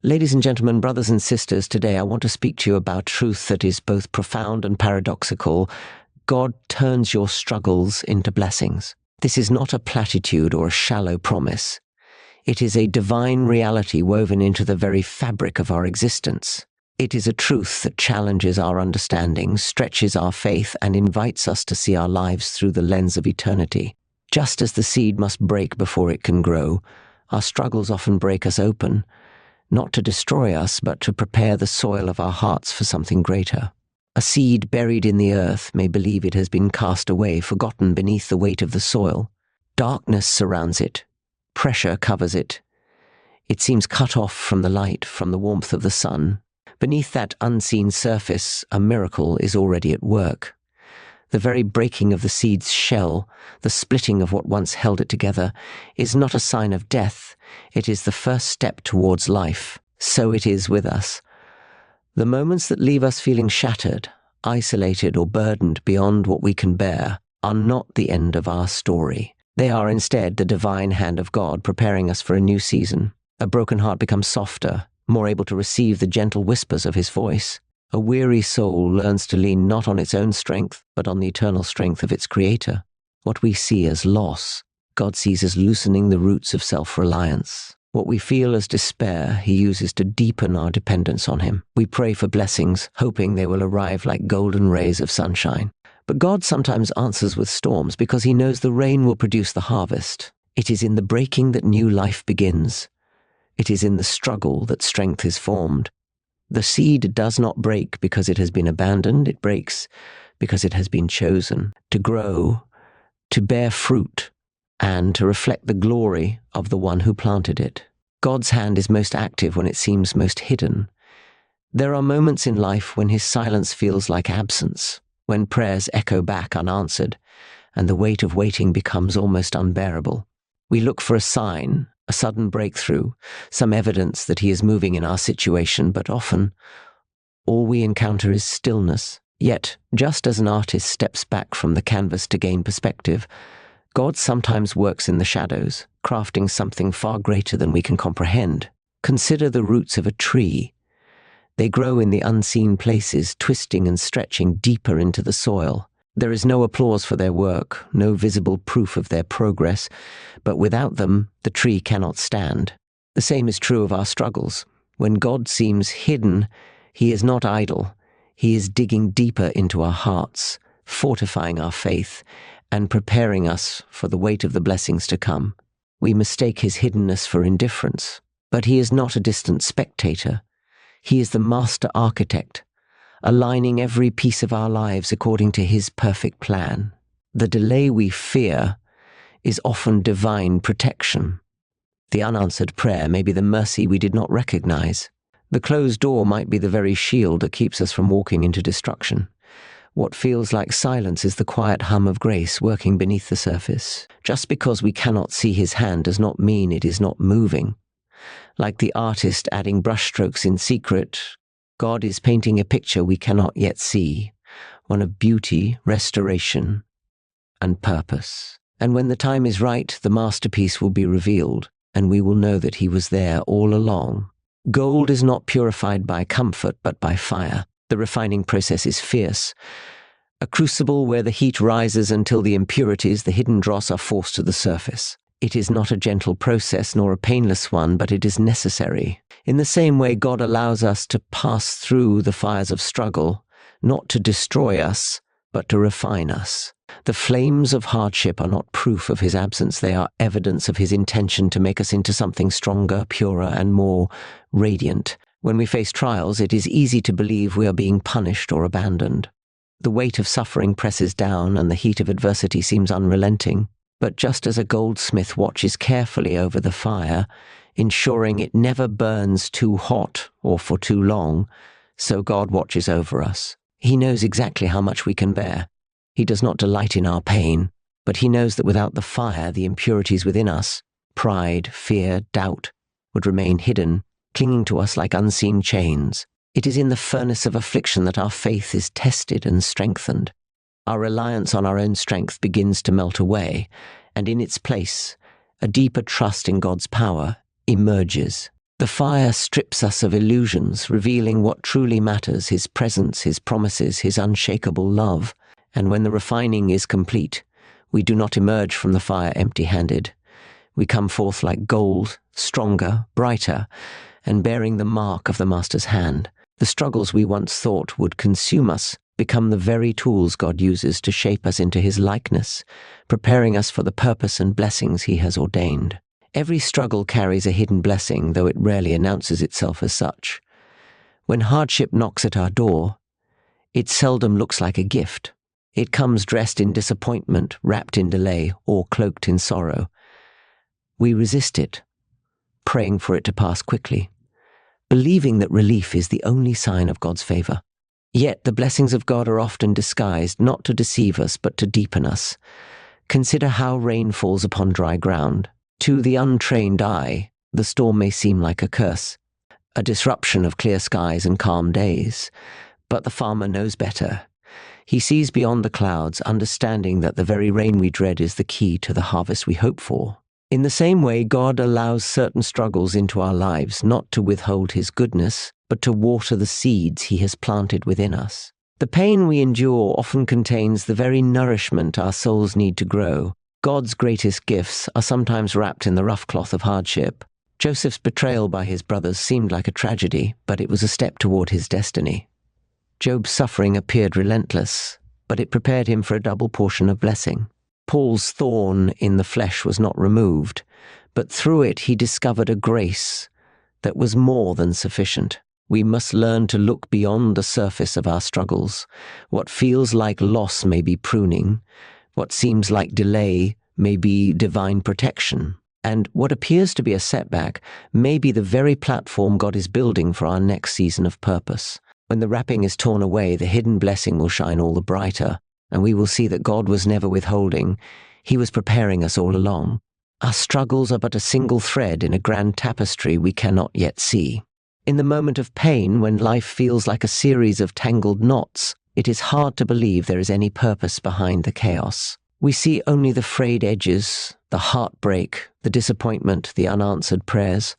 Ladies and gentlemen, brothers and sisters, today I want to speak to you about truth that is both profound and paradoxical. God turns your struggles into blessings. This is not a platitude or a shallow promise. It is a divine reality woven into the very fabric of our existence. It is a truth that challenges our understanding, stretches our faith, and invites us to see our lives through the lens of eternity. Just as the seed must break before it can grow, our struggles often break us open, not to destroy us, but to prepare the soil of our hearts for something greater. A seed buried in the earth may believe it has been cast away, forgotten beneath the weight of the soil. Darkness surrounds it. Pressure covers it. It seems cut off from the light, from the warmth of the sun. Beneath that unseen surface, a miracle is already at work. The very breaking of the seed's shell, the splitting of what once held it together, is not a sign of death. It is the first step towards life. So it is with us. The moments that leave us feeling shattered, isolated, or burdened beyond what we can bear are not the end of our story. They are instead the divine hand of God preparing us for a new season. A broken heart becomes softer, more able to receive the gentle whispers of his voice. A weary soul learns to lean not on its own strength, but on the eternal strength of its Creator. What we see as loss, God sees as loosening the roots of self-reliance. What we feel as despair, he uses to deepen our dependence on him. We pray for blessings, hoping they will arrive like golden rays of sunshine. But God sometimes answers with storms because he knows the rain will produce the harvest. It is in the breaking that new life begins. It is in the struggle that strength is formed. The seed does not break because it has been abandoned. It breaks because it has been chosen to grow, to bear fruit, and to reflect the glory of the one who planted it. God's hand is most active when it seems most hidden. There are moments in life when his silence feels like absence, when prayers echo back unanswered, and the weight of waiting becomes almost unbearable. We look for a sign, a sudden breakthrough, some evidence that he is moving in our situation, but often all we encounter is stillness. Yet, just as an artist steps back from the canvas to gain perspective, God sometimes works in the shadows, crafting something far greater than we can comprehend. Consider the roots of a tree. They grow in the unseen places, twisting and stretching deeper into the soil. There is no applause for their work, no visible proof of their progress, but without them, the tree cannot stand. The same is true of our struggles. When God seems hidden, he is not idle. He is digging deeper into our hearts, fortifying our faith, and preparing us for the weight of the blessings to come. We mistake his hiddenness for indifference, but he is not a distant spectator. He is the master architect, aligning every piece of our lives according to his perfect plan. The delay we fear is often divine protection. The unanswered prayer may be the mercy we did not recognize. The closed door might be the very shield that keeps us from walking into destruction. What feels like silence is the quiet hum of grace working beneath the surface. Just because we cannot see his hand does not mean it is not moving. Like the artist adding brushstrokes in secret, God is painting a picture we cannot yet see, one of beauty, restoration, and purpose. And when the time is right, the masterpiece will be revealed, and we will know that he was there all along. Gold is not purified by comfort, but by fire. The refining process is fierce. A crucible where the heat rises until the impurities, the hidden dross, are forced to the surface. It is not a gentle process nor a painless one, but it is necessary. In the same way, God allows us to pass through the fires of struggle, not to destroy us, but to refine us. The flames of hardship are not proof of his absence. They are evidence of his intention to make us into something stronger, purer, and more radiant. When we face trials, it is easy to believe we are being punished or abandoned. The weight of suffering presses down, and the heat of adversity seems unrelenting. But just as a goldsmith watches carefully over the fire, ensuring it never burns too hot or for too long, so God watches over us. He knows exactly how much we can bear. He does not delight in our pain, but he knows that without the fire, the impurities within us, pride, fear, doubt, would remain hidden, clinging to us like unseen chains. It is in the furnace of affliction that our faith is tested and strengthened. Our reliance on our own strength begins to melt away, and in its place, a deeper trust in God's power emerges. The fire strips us of illusions, revealing what truly matters, His presence, His promises, His unshakable love. And when the refining is complete, we do not emerge from the fire empty-handed. We come forth like gold, stronger, brighter, and bearing the mark of the Master's hand. The struggles we once thought would consume us become the very tools God uses to shape us into His likeness, preparing us for the purpose and blessings He has ordained. Every struggle carries a hidden blessing, though it rarely announces itself as such. When hardship knocks at our door, it seldom looks like a gift. It comes dressed in disappointment, wrapped in delay, or cloaked in sorrow. We resist it, praying for it to pass quickly, believing that relief is the only sign of God's favor. Yet the blessings of God are often disguised, not to deceive us, but to deepen us. Consider how rain falls upon dry ground. To the untrained eye, the storm may seem like a curse, a disruption of clear skies and calm days. But the farmer knows better. He sees beyond the clouds, understanding that the very rain we dread is the key to the harvest we hope for. In the same way, God allows certain struggles into our lives, not to withhold His goodness, but to water the seeds He has planted within us. The pain we endure often contains the very nourishment our souls need to grow. God's greatest gifts are sometimes wrapped in the rough cloth of hardship. Joseph's betrayal by his brothers seemed like a tragedy, but it was a step toward his destiny. Job's suffering appeared relentless, but it prepared him for a double portion of blessing. Paul's thorn in the flesh was not removed, but through it he discovered a grace that was more than sufficient. We must learn to look beyond the surface of our struggles. What feels like loss may be pruning. What seems like delay may be divine protection. And what appears to be a setback may be the very platform God is building for our next season of purpose. When the wrapping is torn away, the hidden blessing will shine all the brighter, and we will see that God was never withholding. He was preparing us all along. Our struggles are but a single thread in a grand tapestry we cannot yet see. In the moment of pain, when life feels like a series of tangled knots, it is hard to believe there is any purpose behind the chaos. We see only the frayed edges, the heartbreak, the disappointment, the unanswered prayers,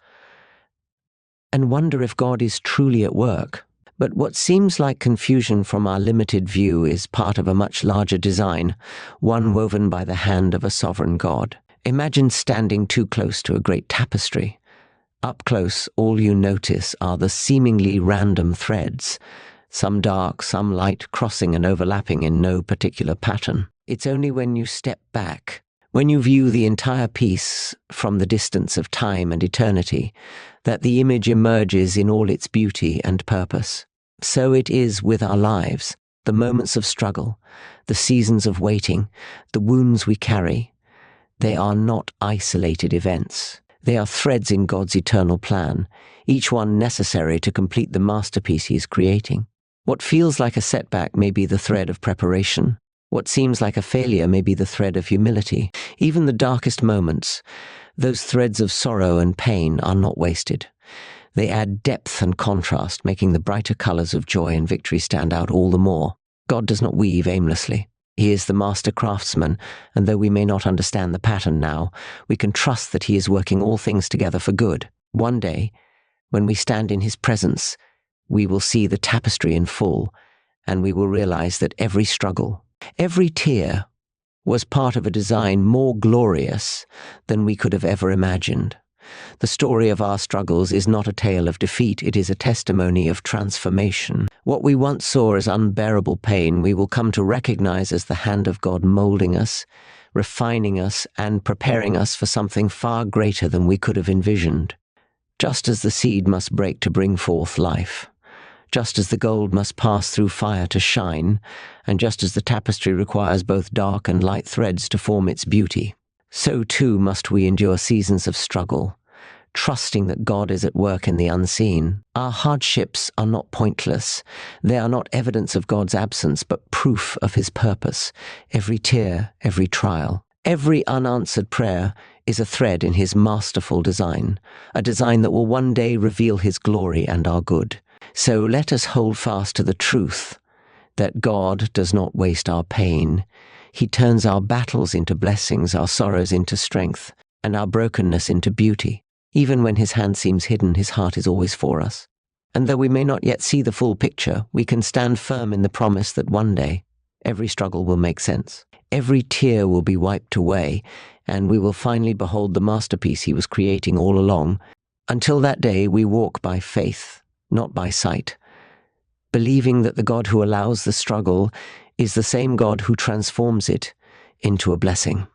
and wonder if God is truly at work. But what seems like confusion from our limited view is part of a much larger design, one woven by the hand of a sovereign God. Imagine standing too close to a great tapestry. Up close, all you notice are the seemingly random threads, some dark, some light, crossing and overlapping in no particular pattern. It's only when you step back, when you view the entire piece from the distance of time and eternity, that the image emerges in all its beauty and purpose. So it is with our lives, the moments of struggle, the seasons of waiting, the wounds we carry. They are not isolated events. They are threads in God's eternal plan, each one necessary to complete the masterpiece He is creating. What feels like a setback may be the thread of preparation. What seems like a failure may be the thread of humility. Even the darkest moments, those threads of sorrow and pain, are not wasted. They add depth and contrast, making the brighter colors of joy and victory stand out all the more. God does not weave aimlessly. He is the master craftsman, and though we may not understand the pattern now, we can trust that He is working all things together for good. One day, when we stand in His presence, we will see the tapestry in full, and we will realize that every struggle, every tear, was part of a design more glorious than we could have ever imagined. The story of our struggles is not a tale of defeat, it is a testimony of transformation. What we once saw as unbearable pain, we will come to recognize as the hand of God molding us, refining us, and preparing us for something far greater than we could have envisioned. Just as the seed must break to bring forth life, just as the gold must pass through fire to shine, and just as the tapestry requires both dark and light threads to form its beauty, so too must we endure seasons of struggle, trusting that God is at work in the unseen. Our hardships are not pointless. They are not evidence of God's absence, but proof of His purpose. Every tear, every trial, every unanswered prayer is a thread in His masterful design, a design that will one day reveal His glory and our good. So let us hold fast to the truth that God does not waste our pain. He turns our battles into blessings, our sorrows into strength, and our brokenness into beauty. Even when his hand seems hidden, his heart is always for us. And though we may not yet see the full picture, we can stand firm in the promise that one day every struggle will make sense. Every tear will be wiped away, and we will finally behold the masterpiece he was creating all along. Until that day, we walk by faith, not by sight, believing that the God who allows the struggle is the same God who transforms it into a blessing.